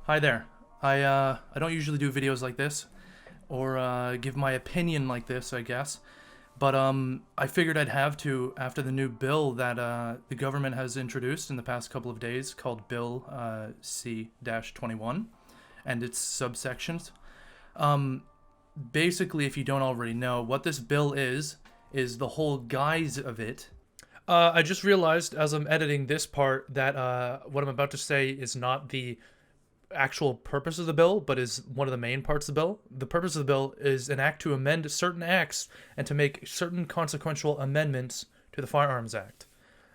Hi there. I don't usually do videos like this or give my opinion like this, I guess. But I figured I'd have to after the new bill that the government has introduced in the past couple of days called Bill C-21 and its subsections. Basically, if you don't already know, what this bill is the whole guise of it. I just realized as I'm editing this part that what I'm about to say is not the actual purpose of the bill, but is one of the main parts of the bill. The purpose of the bill is an act to amend certain acts and to make certain consequential amendments to the Firearms Act.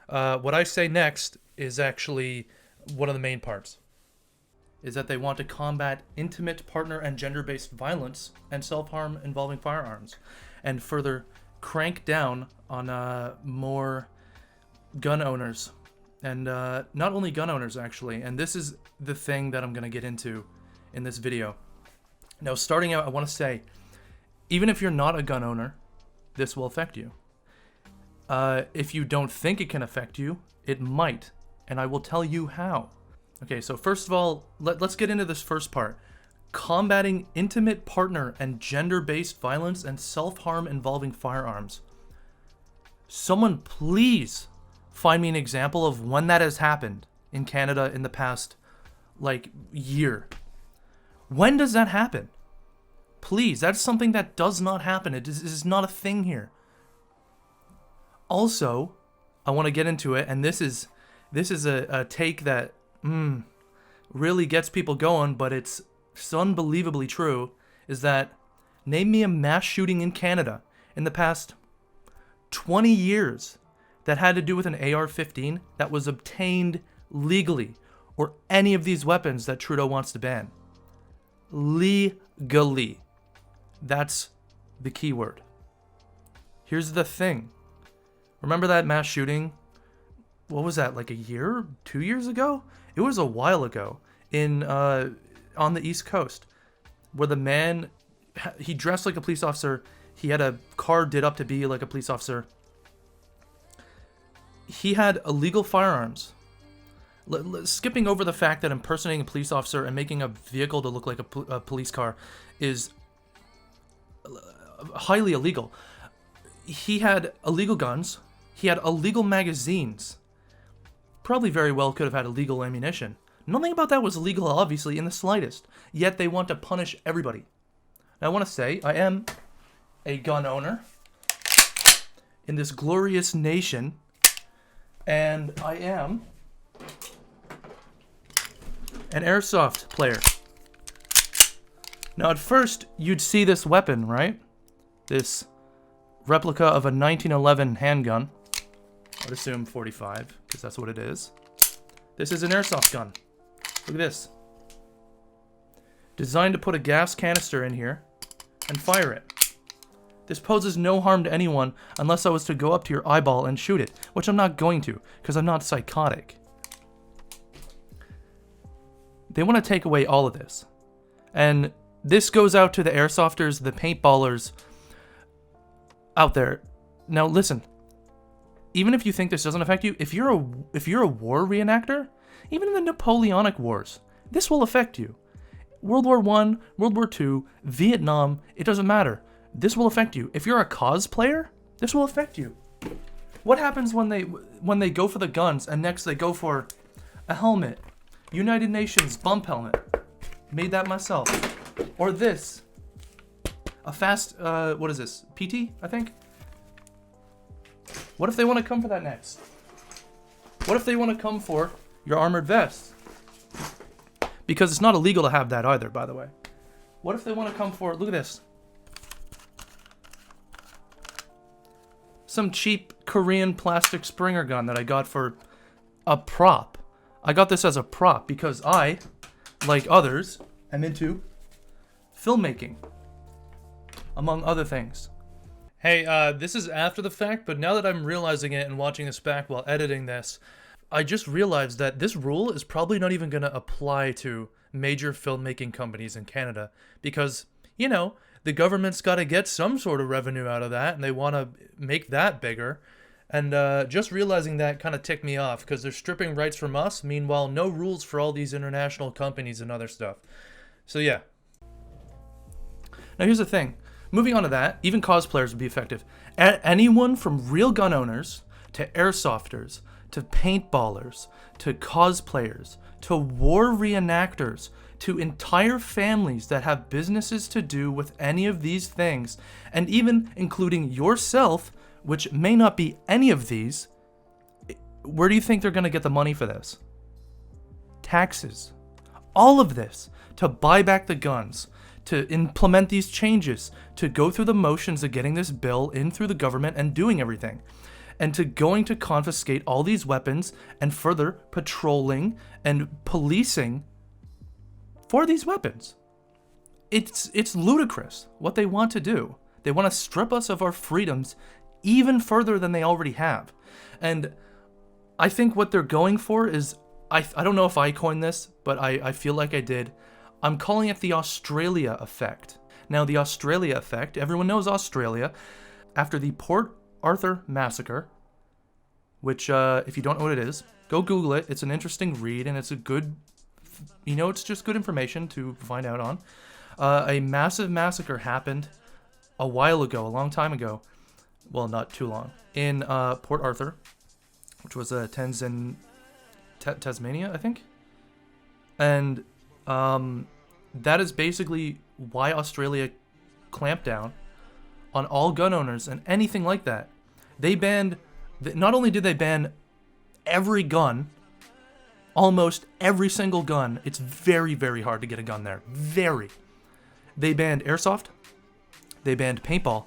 What I say next is actually one of the main parts. Is that they want to combat intimate partner and gender-based violence and self-harm involving firearms, and further crank down on more gun owners. And not only gun owners, actually, and this is the thing that I'm going to get into in this video. Now, starting out, I want to say, even if you're not a gun owner, this will affect you. If you don't think it can affect you, it might, and I will tell you how. Okay, so first of all, let's get into this first part. Combating intimate partner and gender-based violence and self-harm involving firearms. Someone please find me an example of when that has happened in Canada in the past, year. When does that happen? Please, that's something that does not happen. It is not a thing here. Also, I want to get into it, and this is a take that really gets people going, but it's unbelievably true, is that name me a mass shooting in Canada in the past 20 years that had to do with an AR-15 that was obtained legally, or any of these weapons that Trudeau wants to ban. Legally. That's the key word. Here's the thing. Remember that mass shooting? What was that, like a year? 2 years ago? It was a while ago in on the East Coast, where the man, he dressed like a police officer. He had a car did up to be like a police officer. He had illegal firearms. Skipping over the fact that impersonating a police officer and making a vehicle to look like a police car is highly illegal. He had illegal guns. He had illegal magazines. Probably very well could have had illegal ammunition. Nothing about that was illegal, obviously, in the slightest. Yet they want to punish everybody. Now, I want to say, I am a gun owner in this glorious nation, and I am an Airsoft player. Now, at first, you'd see this weapon, right? This replica of a 1911 handgun. I'd assume 45, because that's what it is. This is an Airsoft gun. Look at this. Designed to put a gas canister in here and fire it. This poses no harm to anyone unless I was to go up to your eyeball and shoot it, which I'm not going to, because I'm not psychotic. They want to take away all of this. And this goes out to the airsofters, the paintballers out there. Now listen, even if you think this doesn't affect you, if you're a war reenactor, even in the Napoleonic Wars, this will affect you. World War I, World War II, Vietnam, it doesn't matter. This will affect you. If you're a cosplayer, this will affect you. What happens when they go for the guns and next they go for a helmet? United Nations bump helmet. Made that myself. Or this. A fast, what is this? PT, I think? What if they want to come for that next? What if they want to come for your armored vest? Because it's not illegal to have that either, by the way. What if they want to come for, look at this. Some cheap Korean plastic Springer gun that I got for a prop. I got this as a prop because I, like others, am into filmmaking, among other things. Hey, this is after the fact, but now that I'm realizing it and watching this back while editing this, I just realized that this rule is probably not even going to apply to major filmmaking companies in Canada because, you know, the government's got to get some sort of revenue out of that and they want to make that bigger. And just realizing that kind of ticked me off, because they're stripping rights from us. Meanwhile, no rules for all these international companies and other stuff. So yeah. Now here's the thing. Moving on to that, even cosplayers would be effective. Anyone from real gun owners to airsofters to paintballers to cosplayers to war reenactors to entire families that have businesses to do with any of these things, and even including yourself, which may not be any of these, where do you think they're going to get the money for this? Taxes. All of this to buy back the guns, to implement these changes, to go through the motions of getting this bill in through the government and doing everything, and to going to confiscate all these weapons and further patrolling and policing for these weapons. It's ludicrous what they want to do. They want to strip us of our freedoms even further than they already have. And I think what they're going for is, I don't know if I coined this, but I feel like I did. I'm calling it the Australia effect. Now, the Australia effect, everyone knows Australia. After the Port Arthur massacre, which if you don't know what it is, go Google it. It's an interesting read, and it's a good, it's just good information to find out on. A massive massacre happened a while ago, a long time ago. Well, not too long. In Port Arthur, which was Tasmania, I think. And that is basically why Australia clamped down on all gun owners and anything like that. They banned, not only did they ban every gun, almost every single gun. It's very, very hard to get a gun there. Very. They banned airsoft. They banned paintball.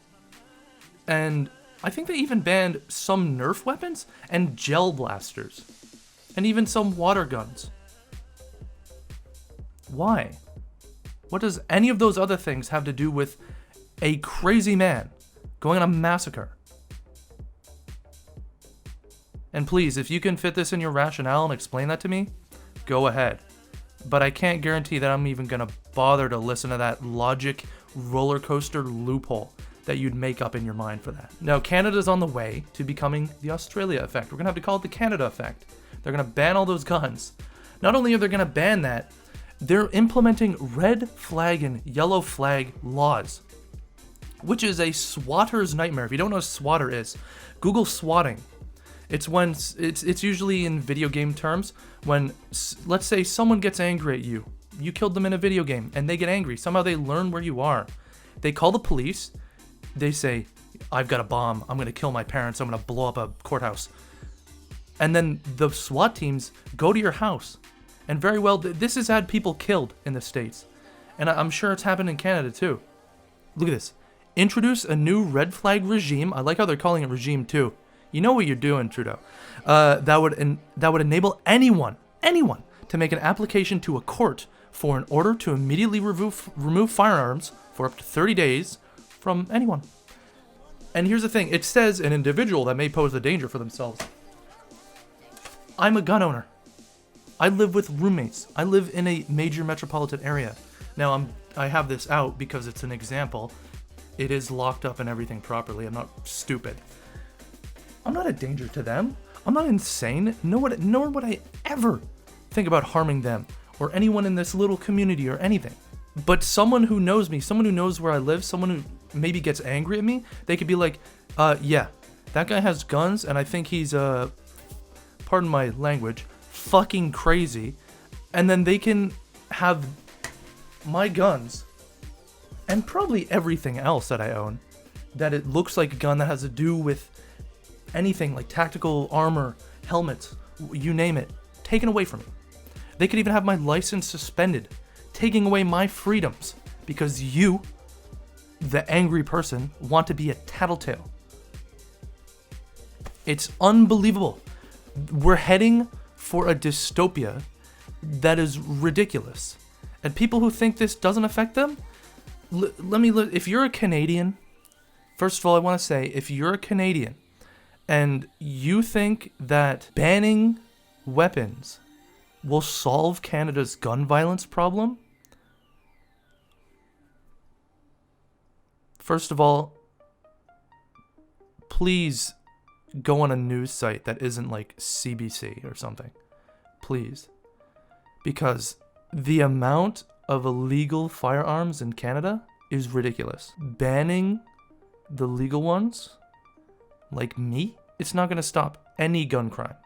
And I think they even banned some Nerf weapons and gel blasters. And even some water guns. Why? What does any of those other things have to do with a crazy man going on a massacre? And please, if you can fit this in your rationale and explain that to me, go ahead. But I can't guarantee that I'm even going to bother to listen to that logic roller coaster loophole that you'd make up in your mind for that. Now, Canada's on the way to becoming the Australia effect. We're going to have to call it the Canada effect. They're going to ban all those guns. Not only are they going to ban that, they're implementing red flag and yellow flag laws, which is a swatter's nightmare. If you don't know what a swatter is, Google swatting. It's when it's usually in video game terms when, let's say, someone gets angry at you. You killed them in a video game and they get angry. Somehow they learn where you are. They call the police. They say, I've got a bomb. I'm going to kill my parents. I'm going to blow up a courthouse. And then the SWAT teams go to your house. And very well, this has had people killed in the States. And I'm sure it's happened in Canada too. Look at this. Introduce a new red flag regime. I like how they're calling it regime too. You know what you're doing, Trudeau. That would enable anyone to make an application to a court for an order to immediately remove firearms for up to 30 days from anyone. And here's the thing. It says an individual that may pose a danger for themselves. I'm a gun owner. I live with roommates. I live in a major metropolitan area. Now, I have this out because it's an example. It is locked up and everything properly. I'm not stupid. I'm not a danger to them. I'm not insane. Nor would I ever think about harming them or anyone in this little community or anything. But someone who knows me, someone who knows where I live, someone who maybe gets angry at me, they could be like, yeah, that guy has guns and I think he's, pardon my language, fucking crazy. And then they can have my guns and probably everything else that I own that it looks like a gun that has to do with anything like tactical armor, helmets, you name it, taken away from me. They could even have my license suspended, taking away my freedoms because you, the angry person, want to be a tattletale. It's unbelievable. We're heading for a dystopia that is ridiculous. And people who think this doesn't affect them, if you're a Canadian, first of all, I want to say, if you're a Canadian and you think that banning weapons will solve Canada's gun violence problem, first of all, please go on a news site that isn't like CBC or something. Please. Because the amount of illegal firearms in Canada is ridiculous. Banning the legal ones, like me, it's not going to stop any gun crime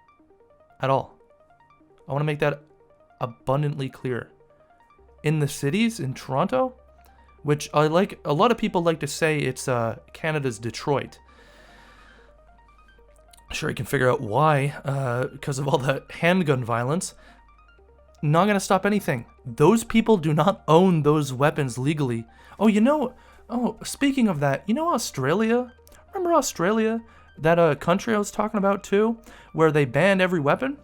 at all. I want to make that abundantly clear. In the cities, in Toronto, which a lot of people like to say it's Canada's Detroit. Sure, you can figure out why, because of all the handgun violence. Not going to stop anything. Those people do not own those weapons legally. Speaking of that, Australia? Remember Australia? That country I was talking about too? Where they banned every weapon?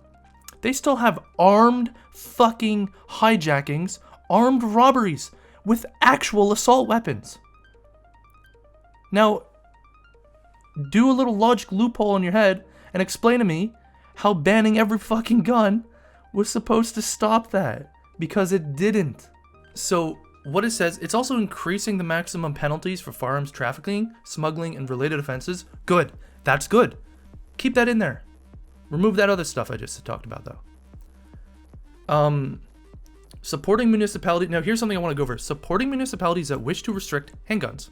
They still have armed fucking hijackings, armed robberies with actual assault weapons. Now, do a little logic loophole in your head and explain to me how banning every fucking gun was supposed to stop that, because it didn't. So what it says, it's also increasing the maximum penalties for firearms trafficking, smuggling, and related offenses. Good. That's good. Keep that in there. Remove that other stuff I just talked about, though. Supporting municipalities. Now, here's something I want to go over. Supporting municipalities that wish to restrict handguns.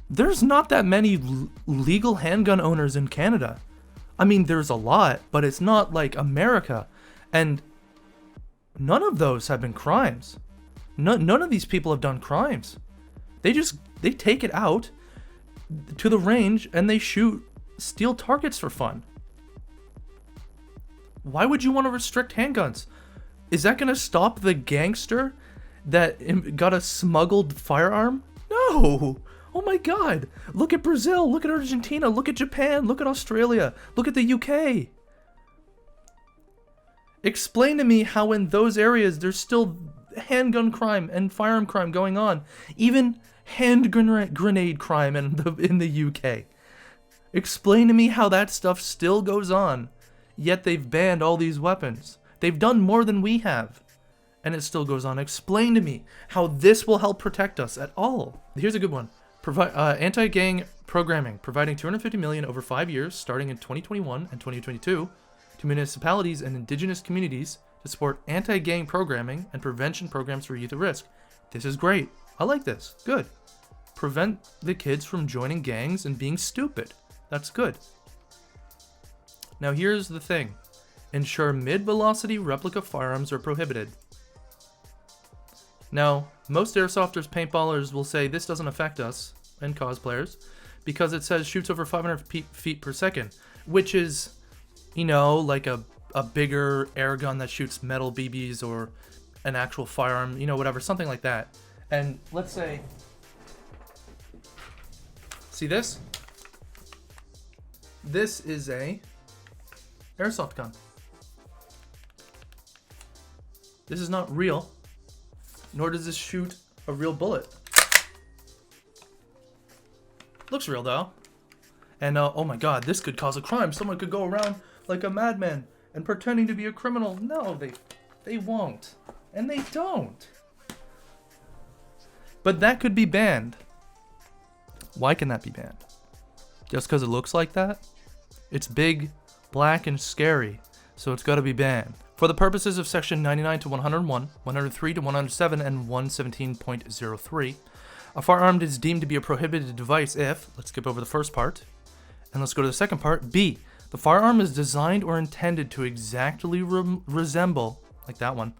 There's not that many legal handgun owners in Canada. I mean, there's a lot, but it's not like America. And none of those have been crimes. None of these people have done crimes. They take it out to the range and they shoot steel targets for fun. Why would you want to restrict handguns? Is that going to stop the gangster that got a smuggled firearm? No. Oh my God. Look at Brazil. Look at Argentina. Look at Japan. Look at Australia. Look at the UK. Explain to me how in those areas there's still handgun crime and firearm crime going on. Even hand grenade crime in the UK. Explain to me how that stuff still goes on, yet they've banned all these weapons. They've done more than we have, and it still goes on. Explain to me how this will help protect us at all. Here's a good one. Anti-gang programming, providing $250 million over 5 years, starting in 2021 and 2022, to municipalities and indigenous communities to support anti-gang programming and prevention programs for youth at risk. This is great. I like this. Good. Prevent the kids from joining gangs and being stupid. That's good. Now here's the thing. Ensure mid-velocity replica firearms are prohibited. Now, most airsofters, paintballers will say this doesn't affect us, and cosplayers, because it says shoots over 500 feet per second, which is, like a bigger air gun that shoots metal BBs or an actual firearm, whatever, something like that. And let's say, see this? This is a airsoft gun. This is not real, nor does this shoot a real bullet. Looks real though. And oh my God, this could cause a crime. Someone could go around like a madman and pretending to be a criminal. No, they won't. And they don't. But that could be banned. Why can that be banned? Just because it looks like that? It's big, black, and scary, so it's got to be banned. For the purposes of section 99 to 101, 103 to 107, and 117.03, a firearm is deemed to be a prohibited device if, let's skip over the first part, and let's go to the second part, B, the firearm is designed or intended to exactly resemble, like that one,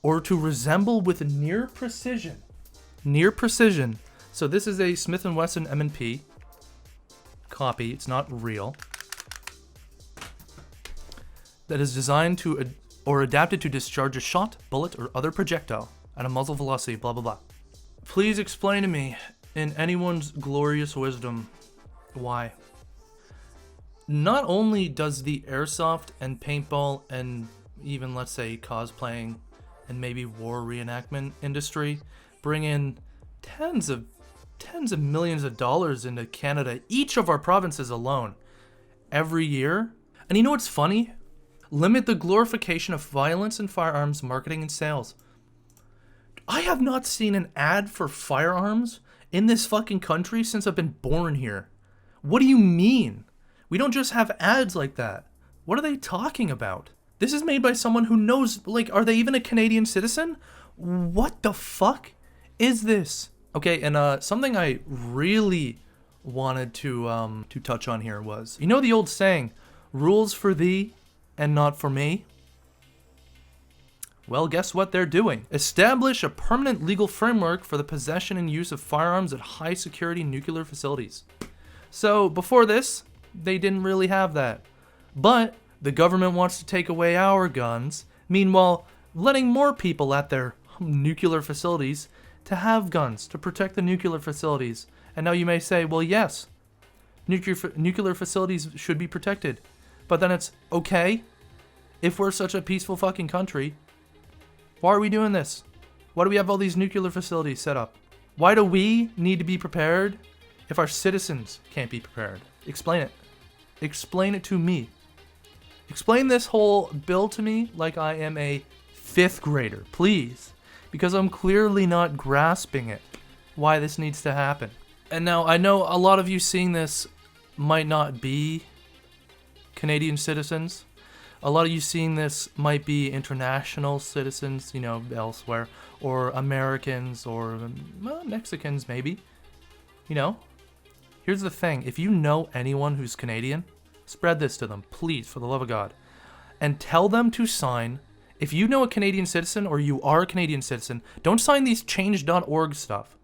or to resemble with near precision. Near precision. So this is a Smith & Wesson M&P copy, it's not real, that is designed to or adapted to discharge a shot, bullet, or other projectile at a muzzle velocity, blah blah blah. Please explain to me, in anyone's glorious wisdom, why. Not only does the airsoft and paintball and even, let's say, cosplaying and maybe war reenactment industry bring in tens of millions of dollars into Canada, each of our provinces alone, every year. And you know what's funny? Limit the glorification of violence in firearms marketing and sales. I have not seen an ad for firearms in this fucking country since I've been born here. What do you mean? We don't just have ads like that. What are they talking about? This is made by someone who knows, like, are they even a Canadian citizen? What the fuck is this? Okay, and something I really wanted to touch on here was, you know the old saying, rules for thee and not for me? Well, guess what they're doing? Establish a permanent legal framework for the possession and use of firearms at high security nuclear facilities. So before this, they didn't really have that. But the government wants to take away our guns, meanwhile letting more people at their nuclear facilities to have guns to protect the nuclear facilities. And now you may say, well, yes, nuclear facilities should be protected. But then it's, okay, if we're such a peaceful fucking country, why are we doing this? Why do we have all these nuclear facilities set up? Why do we need to be prepared if our citizens can't be prepared? Explain it. Explain it to me. Explain this whole bill to me like I am a 5th grader, please. Because I'm clearly not grasping it, why this needs to happen. And now, I know a lot of you seeing this might not be Canadian citizens. A lot of you seeing this might be international citizens, you know, elsewhere, or Americans, or well, Mexicans maybe. You know, here's the thing. If you know anyone who's Canadian, spread this to them, please, for the love of God. And tell them to sign, if you know a Canadian citizen, or you are a Canadian citizen, don't sign these change.org stuff.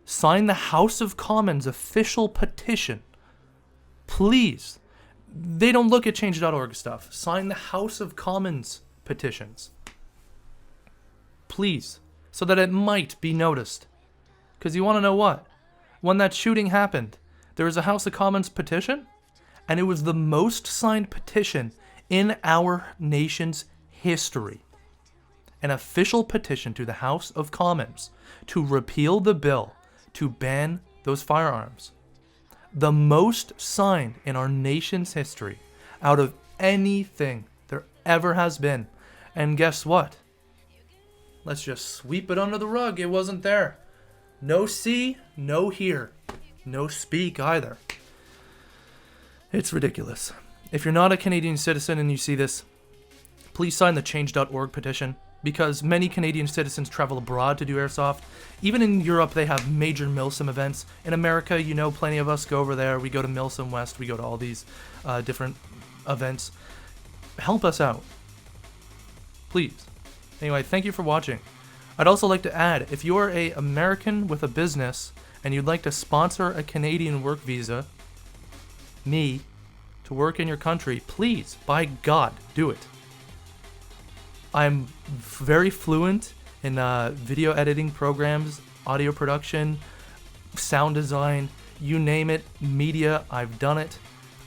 Sign the House of Commons official petition. Please. They don't look at change.org stuff. Sign the House of Commons petitions. Please. So that it might be noticed. Because you want to know what? When that shooting happened, there was a House of Commons petition, and it was the most signed petition in our nation's history. An official petition to the House of Commons to repeal the bill to ban those firearms. The most signed in our nation's history out of anything there ever has been. And guess what? Let's just sweep it under the rug. It wasn't there. No see, no hear. No speak either. It's ridiculous. If you're not a Canadian citizen and you see this, please sign the change.org petition, because many Canadian citizens travel abroad to do airsoft. Even in Europe, they have major MILSIM events. In America, you know, plenty of us go over there. We go to MILSIM West. We go to all these different events. Help us out. Please. Anyway, thank you for watching. I'd also like to add, if you're an American with a business and you'd like to sponsor a Canadian work visa, me, to work in your country, please, by God, do it. I'm very fluent in video editing programs, audio production, sound design, you name it, media, I've done it.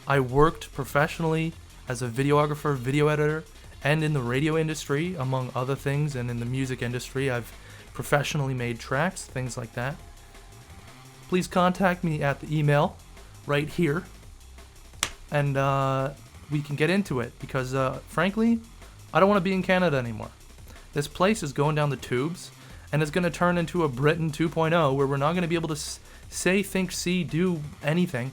I worked professionally as a videographer, video editor, and in the radio industry, among other things, and in the music industry, I've professionally made tracks, things like that. Please contact me at the email right here, and we can get into it, because frankly, I don't want to be in Canada anymore. This place is going down the tubes, and it's going to turn into a Britain 2.0, where we're not going to be able to say, think, see, do anything,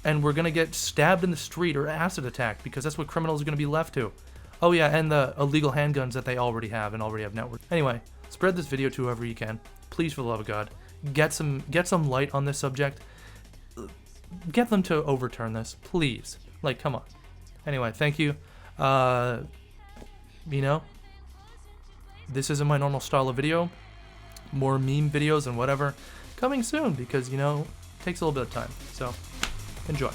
and we're going to get stabbed in the street or acid attacked, because that's what criminals are going to be left to. Oh yeah, and the illegal handguns that they already have and already have networked. Anyway, spread this video to whoever you can. Please, for the love of God, get some light on this subject. Get them to overturn this, please. Like, come on. Anyway, thank you. You know, this isn't my normal style of video. More meme videos and whatever coming soon, because, you know, it takes a little bit of time. So, enjoy.